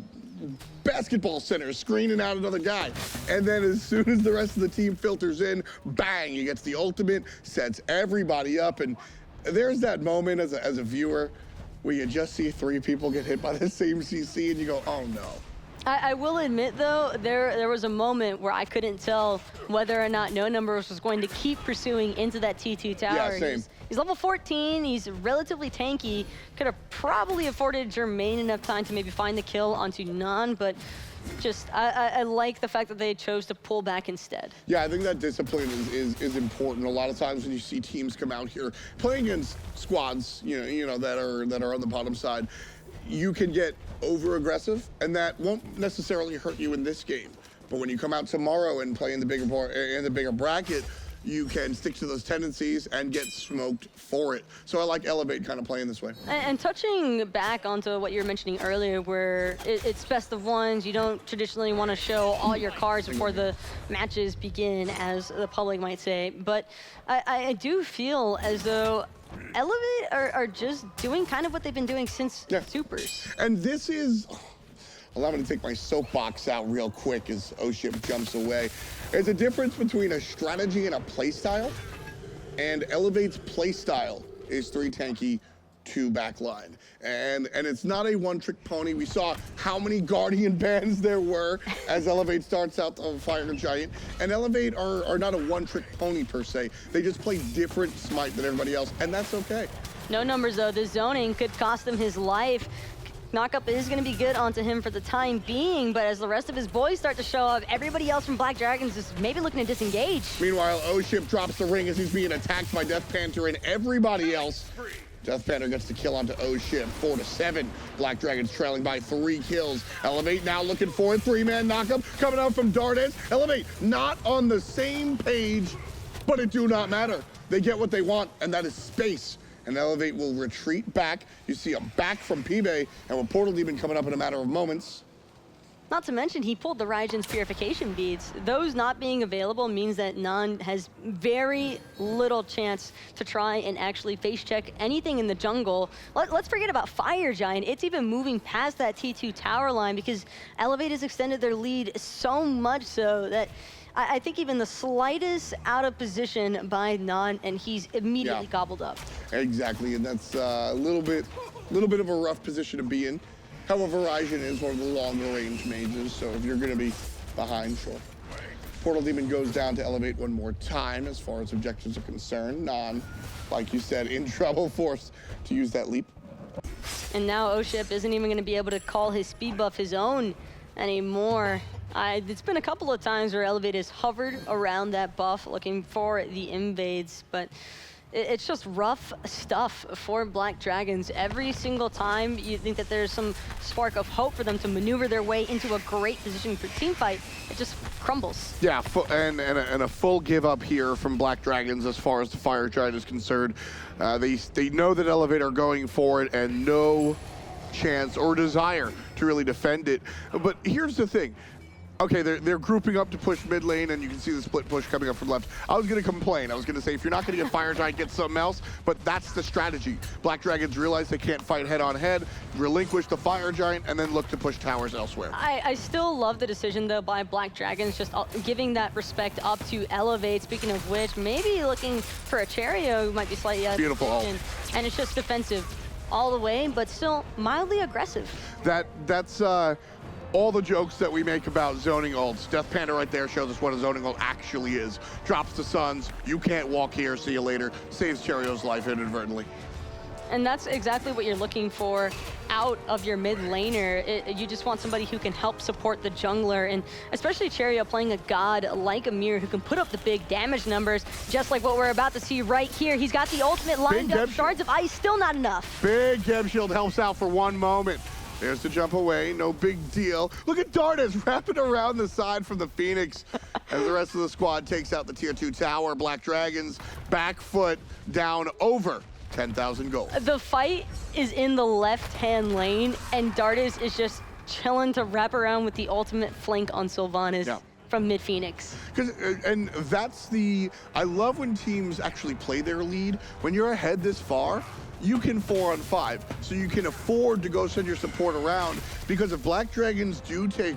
basketball center screening out another guy. And then as soon as the rest of the team filters in, bang, he gets the ultimate, sets everybody up. And there's that moment as a viewer where you just see 3 people get hit by the same CC, and you go, oh no. I will admit, though, there was a moment where I couldn't tell whether or not No Numbers was going to keep pursuing into that T2 tower. Yeah, same. He's level 14, he's relatively tanky, could have probably afforded Jermain enough time to maybe find the kill onto Nann, but just, I like the fact that they chose to pull back instead. Yeah, I think that discipline is important. A lot of times when you see teams come out here playing against squads, you know that are on the bottom side, you can get over aggressive, and that won't necessarily hurt you in this game. But when you come out tomorrow and play in the bigger bracket, you can stick to those tendencies and get smoked for it. So I like Elevate kind of playing this way. And touching back onto what you were mentioning earlier, where it's best of ones, you don't traditionally want to show all your cards before the matches begin, as the public might say. But I do feel as though Elevate are just doing kind of what they've been doing since Supers. And this is, allow me to take my soapbox out real quick as oShip jumps away. There's a difference between a strategy and a playstyle, and Elevate's playstyle is 3 tanky, 2 backline. And it's not a one-trick pony. We saw how many Guardian bans there were as Elevate starts out the Fire Giant. And Elevate are not a one-trick pony per se. They just play different Smite than everybody else, and that's okay. No Numbers, though. The zoning could cost him his life. Knockup is going to be good onto him for the time being, but as the rest of his boys start to show up, everybody else from Black Dragons is maybe looking to disengage. Meanwhile, oShip drops the ring as he's being attacked by DeathPanter and everybody else. DeathPanter gets the kill onto oShip, 4-7. Black Dragons trailing by 3 kills. Elevate now looking for a 3-man knockup coming out from Dardez. Elevate not on the same page, but it do not matter. They get what they want, and that is space. And Elevate will retreat back. You see a back from PIBE, and with Portal Demon coming up in a matter of moments. Not to mention, he pulled the Raijin's Purification Beads. Those not being available means that Nann has very little chance to try and actually face check anything in the jungle. Let's forget about Fire Giant. It's even moving past that T2 tower line because Elevate has extended their lead so much so that I think even the slightest out of position by Nann, and he's immediately gobbled up. Exactly, and that's a little bit of a rough position to be in. However, Raijin is one of the longer range mages, so if you're going to be behind, sure. Portal Demon goes down to Elevate one more time as far as objectives are concerned. Nann, like you said, in trouble, forced to use that leap. And now oShip isn't even going to be able to call his speed buff his own anymore. It's been a couple of times where Elevate has hovered around that buff looking for the invades, but it's just rough stuff for Black Dragons. Every single time you think that there's some spark of hope for them to maneuver their way into a great position for teamfight, it just crumbles. Yeah, and a full give up here from Black Dragons as far as the Fire Giant is concerned. They know that Elevate are going for it and no chance or desire to really defend it. But here's the thing. Okay, they're grouping up to push mid lane, and you can see the split push coming up from left. I was going to complain. I was going to say, if you're not going to get Fire Giant, get something else. But that's the strategy. Black Dragons realize they can't fight head-on-head, relinquish the Fire Giant, and then look to push towers elsewhere. I still love the decision, though, by Black Dragons, just giving that respect up to Elevate. Speaking of which, maybe looking for a Cherryo who might be slightly out of position. And it's just defensive all the way, but still mildly aggressive. That's all the jokes that we make about zoning ults. DeathPanter right there shows us what a zoning ult actually is. Drops the Suns, you can't walk here, see you later. Saves Cherryo's life inadvertently. And that's exactly what you're looking for out of your mid laner. You just want somebody who can help support the jungler, and especially Cherryo playing a god like Ymir who can put up the big damage numbers, just like what we're about to see right here. He's got the ultimate lined up, shards of ice, still not enough. Big Gem Shield helps out for one moment. There's the jump away, no big deal. Look at Dardez wrapping around the side from the Phoenix as the rest of the squad takes out the tier 2 tower. Black Dragons back foot down over 10,000 gold. The fight is in the left-hand lane, and Dardez is just chilling to wrap around with the ultimate flank on Sylvanus from mid-Phoenix. And that's I love when teams actually play their lead. When you're ahead this far, you can 4-on-5, so you can afford to go send your support around, because if Black Dragons do take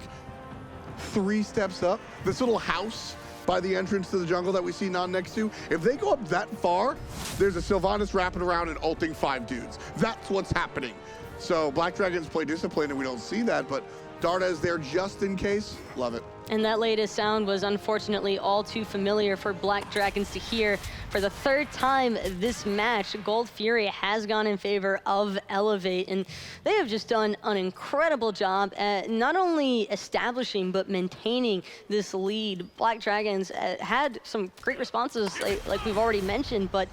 3 steps up, this little house by the entrance to the jungle that we see Nann next to, if they go up that far, there's a Sylvanus wrapping around and ulting 5 dudes. That's what's happening. So Black Dragons play disciplined and we don't see that, but Dardez there just in case, love it. And that latest sound was unfortunately all too familiar for Black Dragons to hear. For the 3rd time this match, Gold Fury has gone in favor of Elevate, and they have just done an incredible job at not only establishing but maintaining this lead. Black Dragons had some great responses, like we've already mentioned, but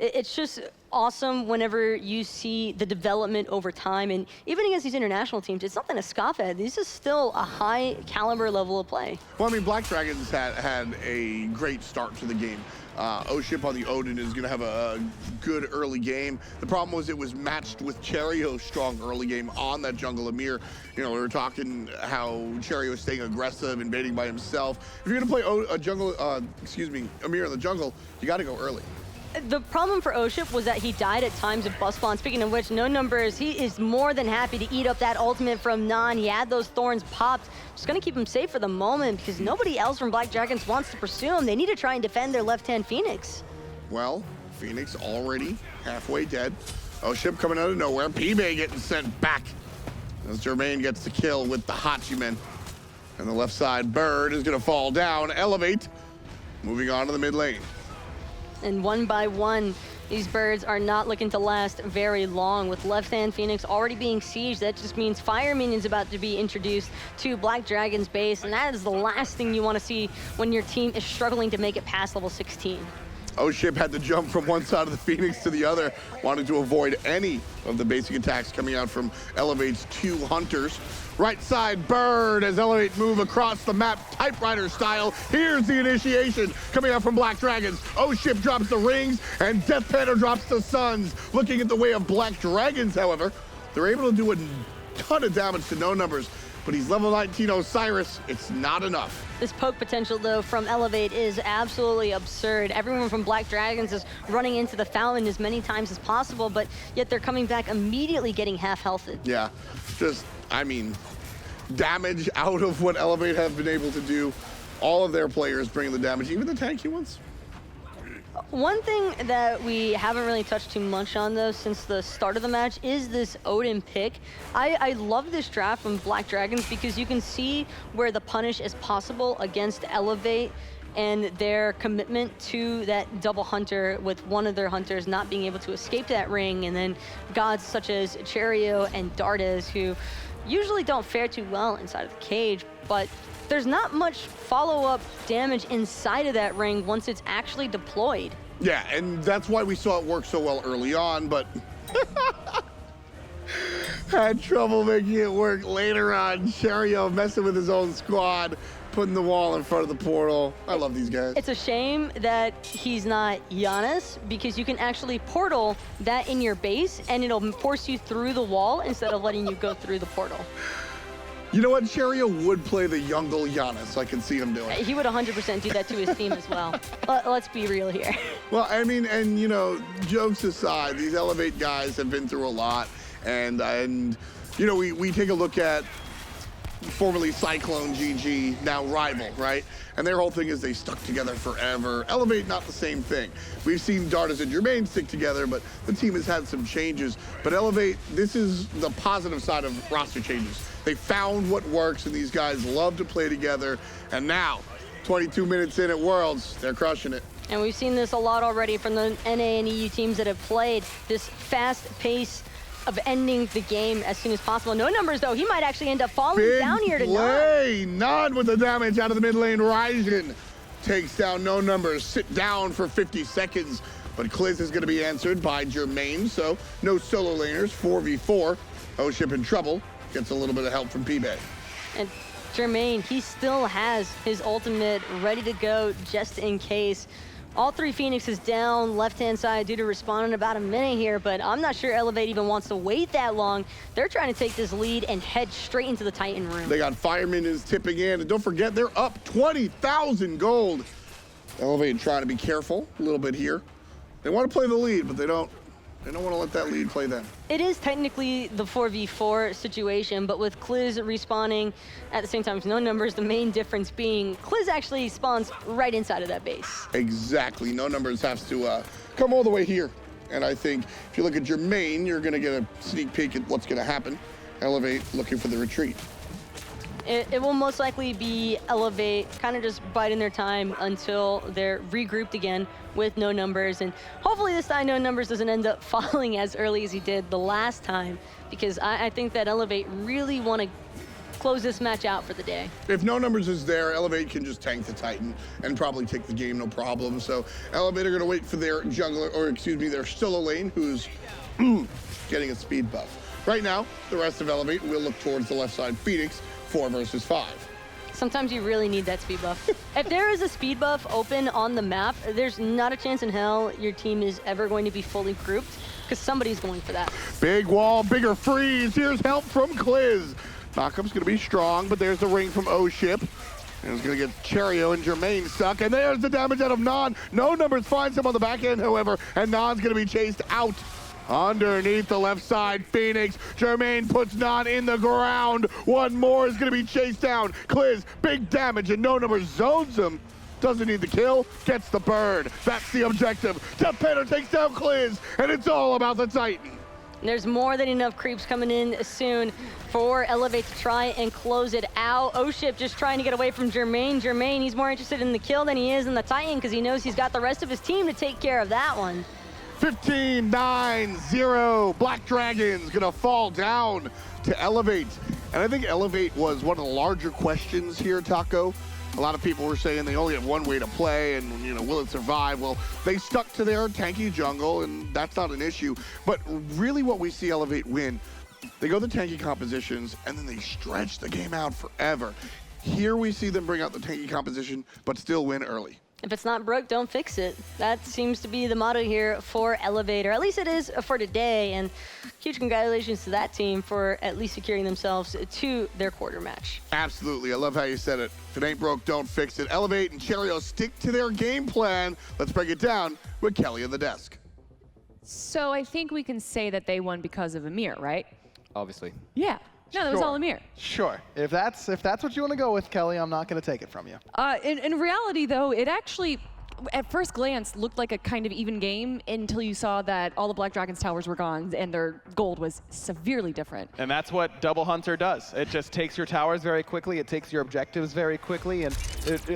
it's just awesome whenever you see the development over time, and even against these international teams, it's nothing to scoff at. This is still a high caliber level of play. Well, I mean, Black Dragons had a great start to the game. oShip on the Odin is going to have a good early game. The problem was it was matched with Cherryo's strong early game on that jungle Ymir. You know, we were talking how Cherryo is staying aggressive, invading by himself. If you're going to play Ymir in the jungle, you got to go early. The problem for oShip was that he died at times of bus spawn. Speaking of which, no numbers, he is more than happy to eat up that ultimate from Nann. He had those thorns popped. Just gonna keep him safe for the moment because nobody else from Black Dragons wants to pursue him. They need to try and defend their left-hand Phoenix. Well, Phoenix already halfway dead. oShip coming out of nowhere. PIBE getting sent back as Jermain gets the kill with the Hachiman. And the left side bird is gonna fall down. Elevate, moving on to the mid lane. And one by one, these birds are not looking to last very long. With left-hand Phoenix already being sieged, that just means fire minions about to be introduced to Black Dragon's base, and that is the last thing you want to see when your team is struggling to make it past level 16. oShip had to jump from one side of the Phoenix to the other, wanting to avoid any of the basic attacks coming out from Elevate's 2 hunters. Right side bird as Elevate move across the map, typewriter style. Here's the initiation coming out from Black Dragons. oShip drops the rings and DeathPanter drops the suns. Looking at the way of Black Dragons, however, they're able to do a ton of damage to no numbers, but he's level 19 Osiris. It's not enough. This poke potential, though, from Elevate is absolutely absurd. Everyone from Black Dragons is running into the fountain as many times as possible, but yet they're coming back immediately getting half-healthed. Yeah, just, I mean, damage out of what Elevate have been able to do. All of their players bringing the damage, even the tanky ones. One thing that we haven't really touched too much on, though, since the start of the match is this Odin pick. I love this draft from Black Dragons because you can see where the punish is possible against Elevate and their commitment to that double hunter with one of their hunters not being able to escape that ring, and then gods such as Cherryo and Dardez, who usually don't fare too well inside of the cage, but there's not much follow-up damage inside of that ring once it's actually deployed. Yeah, and that's why we saw it work so well early on, but had trouble making it work later on. Cherryo messing with his own squad, putting the wall in front of the portal. I love these guys. It's a shame that he's not Giannis, because you can actually portal that in your base and it'll force you through the wall instead of letting you go through the portal. You know what? Cherryo would play the Jungle Giannis. I can see him doing it. He would 100% do that to his team as well. Let's be real here. Well, I mean, and you know, jokes aside, these Elevate guys have been through a lot, and you know, we take a look at formerly Cyclone GG, now Rival, right? And their whole thing is they stuck together forever. Elevate, not the same thing. We've seen Dardez and Jermain stick together, but the team has had some changes. But Elevate, this is the positive side of roster changes. They found what works, and these guys love to play together. And now, 22 minutes in at Worlds, they're crushing it. And we've seen this a lot already from the NA and EU teams that have played this fast pace of ending the game as soon as possible. No numbers, though. He might actually end up falling down here to Nann. Nann with the damage out of the mid lane. Raijin takes down No Numbers. Sit down for 50 seconds. But Kliz is going to be answered by Jermain, so no solo laners. 4v4. oShip in trouble. Gets a little bit of help from PIBE. And Jermain, he still has his ultimate ready to go just in case. All 3 Phoenixes down left-hand side due to respawn in about a minute here, but I'm not sure Elevate even wants to wait that long. They're trying to take this lead and head straight into the Titan room. They got Fireman is tipping in, and don't forget, they're up 20,000 gold. Elevate trying to be careful a little bit here. They want to play the lead, but they don't want to let that lead play them. It is technically the 4v4 situation, but with Kliz respawning at the same time as No Numbers, the main difference being Kliz actually spawns right inside of that base. Exactly. No Numbers has to come all the way here. And I think if you look at Jermain, you're going to get a sneak peek at what's going to happen. Elevate looking for the retreat. It will most likely be Elevate kind of just biding their time until they're regrouped again with No Numbers. And hopefully this time No Numbers doesn't end up falling as early as he did the last time, because I think that Elevate really want to close this match out for the day. If No Numbers is there, Elevate can just tank the Titan and probably take the game, no problem. So Elevate are going to wait for their jungler, or excuse me, their solo lane, who's getting a speed buff. Right now, the rest of Elevate will look towards the left side. Phoenix, 4 versus 5. Sometimes you really need that speed buff. If there is a speed buff open on the map, there's not a chance in hell your team is ever going to be fully grouped, because somebody's going for that. Big wall, bigger freeze. Here's help from Kliz. Knockup's going to be strong, but there's the ring from oShip. And it's going to get Cherryo and Jermain stuck. And there's the damage out of Nann. No Numbers finds him on the back end, however, and Nann's going to be chased out. Underneath the left side, Phoenix. Jermain puts Nann in the ground. One more is going to be chased down. Kliz, big damage, and No Numbers zones him. Doesn't need the kill, gets the burn. That's the objective. DeathPanter takes down Kliz, and it's all about the Titan. There's more than enough creeps coming in soon for Elevate to try and close it out. oShip just trying to get away from Jermain. Jermain, he's more interested in the kill than he is in the Titan, because he knows he's got the rest of his team to take care of that one. 15-9-0. Black Dragon's gonna fall down to Elevate. And I think Elevate was one of the larger questions here, Taco. A lot of people were saying they only have one way to play, and will it survive? Well, they stuck to their tanky jungle, and that's not an issue. But really what we see Elevate win, they go the tanky compositions, and then they stretch the game out forever. Here we see them bring out the tanky composition, but still win early. If it's not broke, don't fix it. That seems to be the motto here for Elevate, or at least it is for today. And huge congratulations to that team for at least securing themselves to their quarter match. Absolutely. I love how you said it. If it ain't broke, don't fix it. Elevate and Cherryo stick to their game plan. Let's break it down with Kelly on the desk. So I think we can say that they won because of Ymir, right? Obviously. Yeah. No, that was all Ymir. Sure. If that's what you want to go with, Kelly, I'm not going to take it from you. In reality, though, it actually, at first glance, looked like a kind of even game until you saw that all the Black Dragon's towers were gone and their gold was severely different. And that's what Double Hunter does. It just takes your towers very quickly. It takes your objectives very quickly. And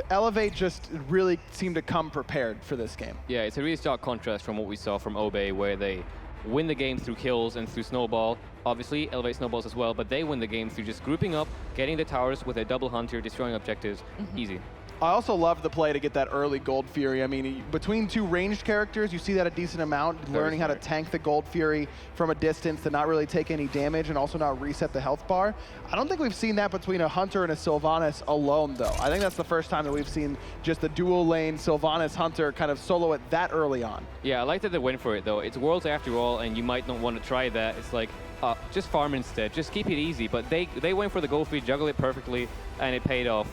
Elevate just really seemed to come prepared for this game. Yeah, it's a really stark contrast from what we saw from Obey, where they win the game through kills and through snowball. Obviously, Elevate snowballs as well, but they win the game through just grouping up, getting the towers with a double hunter, destroying objectives. Easy. I also love the play to get that early Gold Fury. I mean, between two ranged characters, you see that a decent amount, learning how to tank the Gold Fury from a distance to not really take any damage and also not reset the health bar. I don't think we've seen that between a Hunter and a Sylvanus alone, though. I think that's the first time that we've seen just the dual lane Sylvanus Hunter kind of solo it that early on. Yeah, I like that they went for it, though. It's Worlds after all, and you might not want to try that. It's like, just farm instead. Just keep it easy. But they went for the gold feed, juggle it perfectly, and it paid off.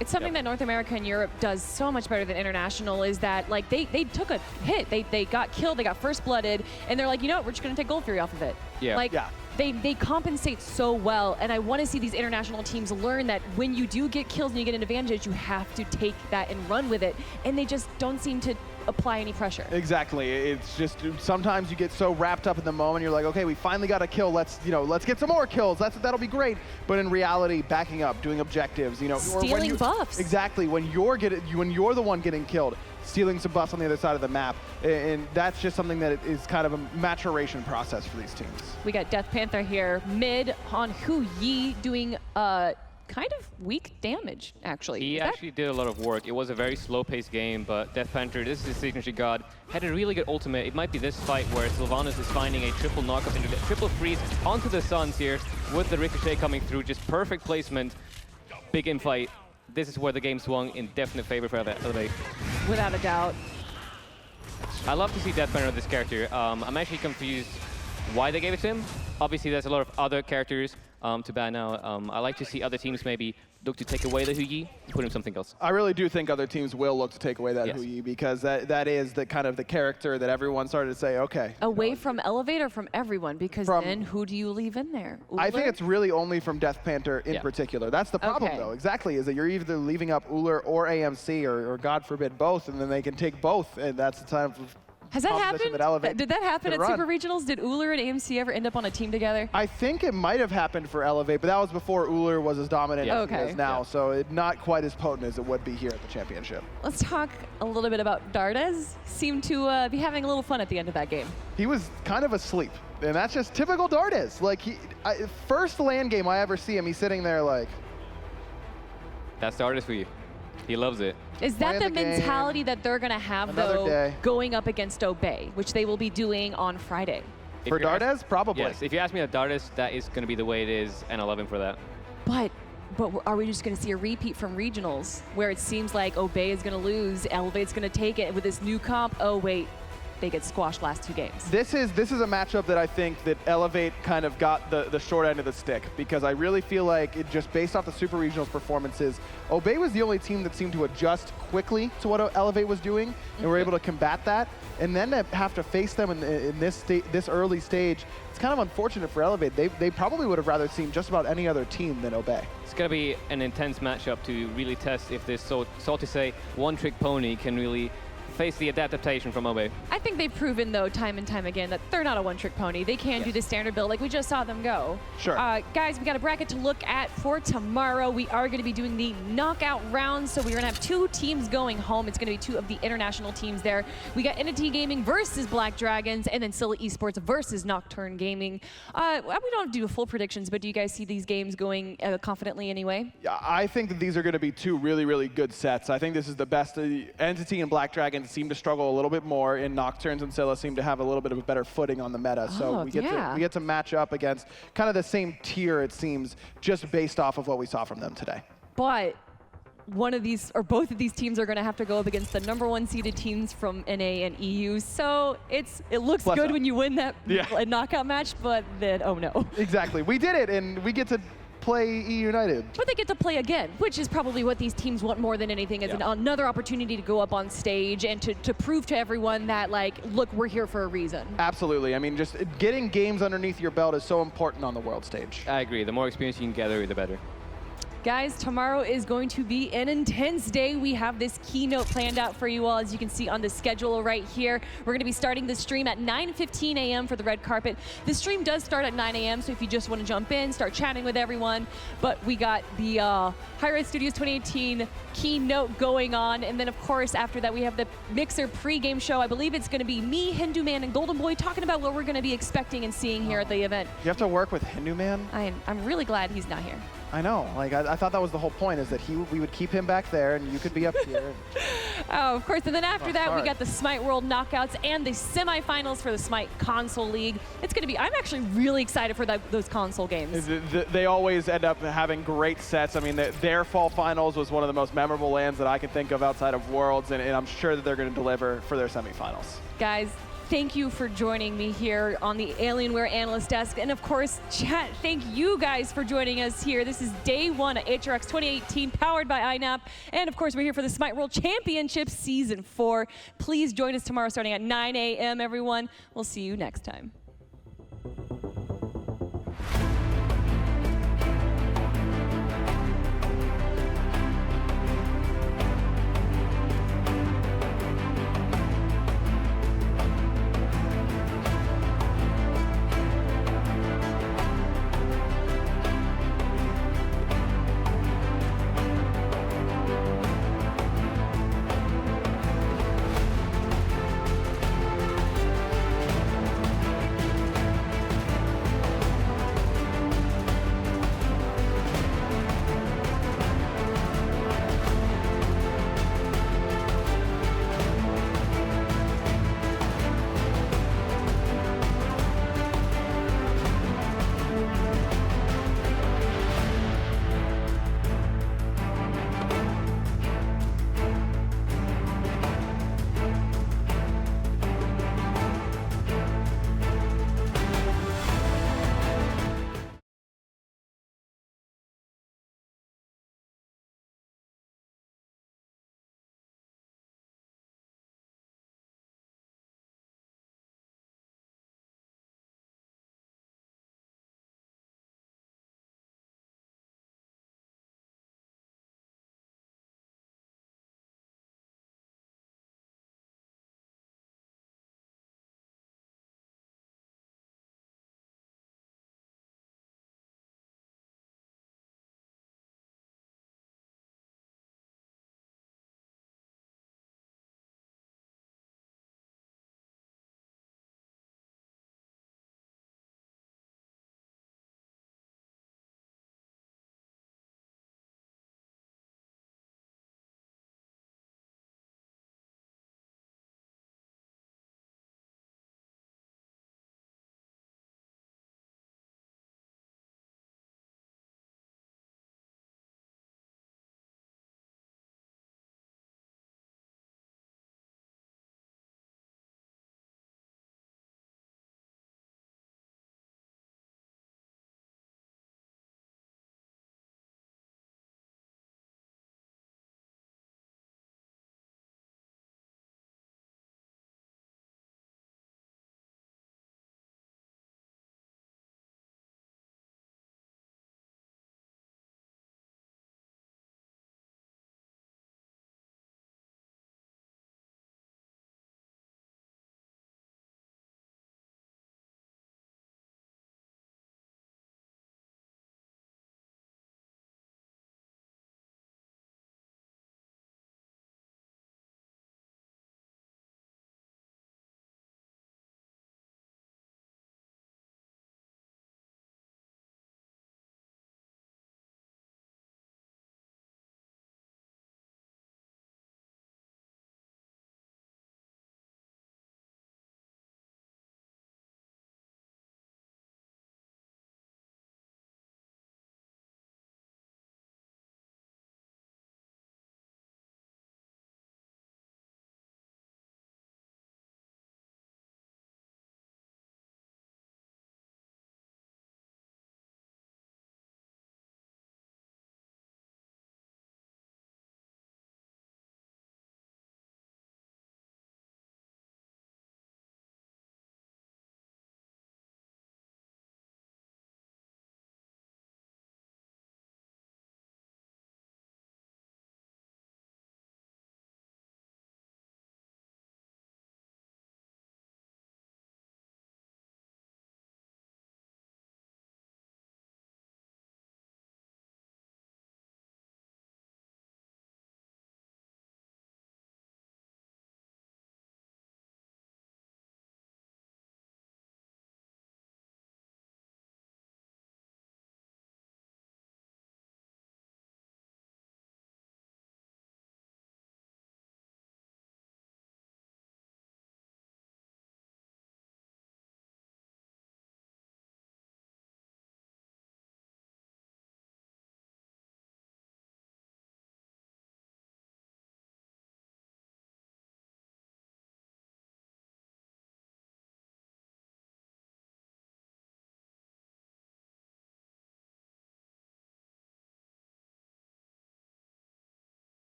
It's something that North America and Europe does so much better than international, is that like they took a hit. They got killed, they got first blooded, and they're like, you know what, we're just going to take Gold Fury off of it. Yeah. Like, They compensate so well, and I want to see these international teams learn that when you do get kills and you get an advantage, you have to take that and run with it. And they just don't seem to apply any pressure. Exactly. It's just sometimes you get so wrapped up in the moment. You're like, okay, we finally got a kill. Let's get some more kills. That'll be great. But in reality, backing up, doing objectives, stealing buffs. Exactly. When you're the one getting killed, stealing some buffs on the other side of the map, and that's just something that is kind of a maturation process for these teams. We got DeathPanter here mid on Hu Yi doing kind of weak damage, actually. He actually did a lot of work. It was a very slow-paced game, but DeathPanter, this is his signature god, had a really good ultimate. It might be this fight where Sylvanus is finding a triple knockup into the triple freeze onto the Suns here with the ricochet coming through. Just perfect placement. Big in-fight. This is where the game swung in definite favor for Elevate. Without a doubt. I love to see DeathPanter with this character. I'm actually confused why they gave it to him. Obviously, there's a lot of other characters to ban out. I like to see other teams maybe look to take away the Hu Yi and put him something else. I really do think other teams will look to take away that Hu Yi, because that is the kind of the character that everyone started to say, okay. Away from Elevate or from everyone? Because then who do you leave in there? Uller? I think it's really only from DeathPanter in particular. That's the problem, though. Exactly, is that you're either leaving up Uller or AMC, or God forbid both, and then they can take both, and that's the time of Has that happened? Did that happen at run. Super Regionals? Did Uller and AMC ever end up on a team together? I think it might have happened for Elevate, but that was before Uller was as dominant as he is now, so not quite as potent as it would be here at the championship. Let's talk a little bit about Dardez. Seemed to be having a little fun at the end of that game. He was kind of asleep, and that's just typical Dardez. Like, first LAN game I ever see him, he's sitting there like... That's Dardez for you. He loves it. Is that the mentality that they're going to have, though, going up against Obey, which they will be doing on Friday? For Dardez? Probably. Yes, if you ask me at Dardez, that is going to be the way it is, and I love him for that. But are we just going to see a repeat from regionals, where it seems like Obey is going to lose, Elevate's going to take it with this new comp? Oh, wait. They get squashed last 2 games. This is a matchup that I think that Elevate kind of got the short end of the stick, because I really feel like it just based off the Super Regionals performances, Obey was the only team that seemed to adjust quickly to what Elevate was doing, and were able to combat that. And then to have to face them in this early stage, it's kind of unfortunate for Elevate. They probably would have rather seen just about any other team than Obey. It's going to be an intense matchup to really test if this, so to say, one-trick pony can really face the adaptation from Obey. I think they've proven, though, time and time again, that they're not a one-trick pony. They can do the standard build like we just saw them go. Sure. Guys, we got a bracket to look at for tomorrow. We are going to be doing the knockout round, so we're going to have 2 teams going home. It's going to be 2 of the international teams there. We got Entity Gaming versus Black Dragons, and then Scylla Esports versus Nocturne Gaming. We don't have to do full predictions, but do you guys see these games going confidently anyway? Yeah, I think that these are going to be 2 really, really good sets. I think this is the best. Entity and Black Dragons seem to struggle a little bit more, and Nocturnes and Scylla seem to have a little bit of a better footing on the meta. So we get to match up against kind of the same tier, it seems, just based off of what we saw from them today. But one of these, or both of these teams are going to have to go up against the #1 seeded teams from NA and EU. So it looks good when you win that knockout match, but then, oh no. Exactly. We did it, and we get to play EU United. But they get to play again, which is probably what these teams want more than anything, is another opportunity to go up on stage and to prove to everyone that, like, look, we're here for a reason. Absolutely. I mean, just getting games underneath your belt is so important on the world stage. I agree. The more experience you can gather, the better. Guys, tomorrow is going to be an intense day. We have this keynote planned out for you all, as you can see on the schedule right here. We're going to be starting the stream at 9:15 a.m. for the red carpet. The stream does start at 9 a.m., so if you just want to jump in, start chatting with everyone. But we got the hi-rez Studios 2018 keynote going on. And then, of course, after that, we have the Mixer pre-game show. I believe it's going to be me, Hindu Man, and Golden Boy talking about what we're going to be expecting and seeing here at the event. You have to work with Hindu Man? I'm really glad he's not here. I know. Like, I thought that was the whole point, is that we would keep him back there and you could be up here. Oh, of course. And then after that, we got the Smite World Knockouts and the semifinals for the Smite Console League. It's going to be, I'm actually really excited for those console games. They always end up having great sets. I mean, their fall finals was one of the most memorable lands that I can think of outside of Worlds, and I'm sure that they're going to deliver for their semifinals. Guys, thank you for joining me here on the Alienware Analyst Desk. And of course, chat, thank you guys for joining us here. This is day 1 of HRX 2018, powered by INAP. And of course, we're here for the Smite World Championship Season 4. Please join us tomorrow starting at 9 a.m., everyone. We'll see you next time.